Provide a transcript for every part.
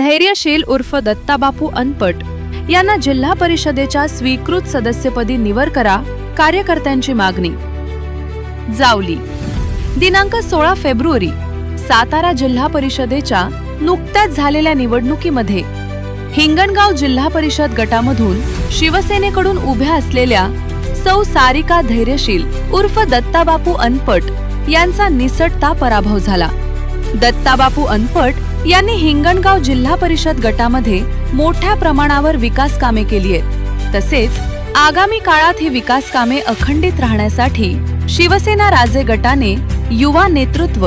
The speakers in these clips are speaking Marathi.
धैर्यशील उर्फ दत्ताबापू अनपट यांना जिल्हा परिषदेच्या स्वीकृत सदस्यपदी निवड करा, कार्यकर्त्यांची मागणी। जावली दिनांक 16 फेब्रुवारी सातारा जिल्हा परिषदेच्या नुकत्याच झालेल्या निवडणुकीमध्ये हिंगणगाव जिल्हा परिषद गटामधून शिवसेनेकडून उभ्या असलेल्या सौ सारिका धैर्यशील उर्फ दत्ताबापू अनपट यांचा निसटता पराभव झाला। दत्ताबापू अनपट यांनी हिंगणगाव जिल्हा परिषद गटामध्ये मोठ्या प्रमाणावर विकास कामे केली आहेत। तसेच आगामी काळात ही विकास कामे अखंडित राहण्यासाठी शिवसेना राजे गटाने युवा नेतृत्व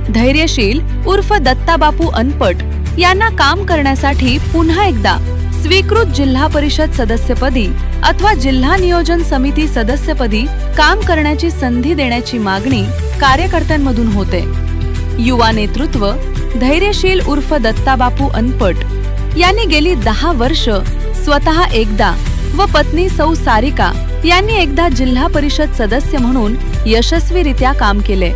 धैर्यशील उर्फ दत्ताबापू अनपट यांना काम करण्यासाठी पुन्हा एकदा स्वीकृत जिल्हा परिषद सदस्यपदी अथवा जिल्हा नियोजन समिती सदस्यपदी काम करण्याची संधी देण्याची मागणी कार्यकर्त्यांमधून होते। युवा नेतृत्व धैर्यशील उर्फ दत्ताबापू अनपट यांनी गेली 10 वर्ष स्वतः एकदा व पत्नी सौ सारिका यांनी एकदा जिल्हा परिषद सदस्य म्हणून यशस्वीरित्या काम केले।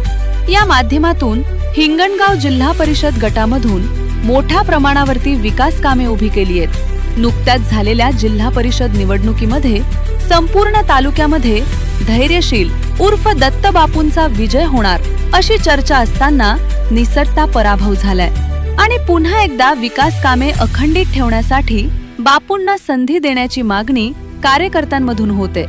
या माध्यमातून हिंगणगाव जिल्हा परिषद गटामधून मोठ्या प्रमाणावरती विकास कामे उभी केली आहेत। नुकत्याच झालेल्या जिल्हा परिषद निवडणुकीमध्ये संपूर्ण तालुक्यामध्ये धैर्यशील उर्फ दत्तबापूंचा विजय होणार अशी चर्चा असताना निसटता पराभव झालाय आणि पुन्हा एकदा विकास कामे अखंडित ठेवण्यासाठी बापूंना संधी देण्याची मागणी कार्यकर्त्यांमधून होते।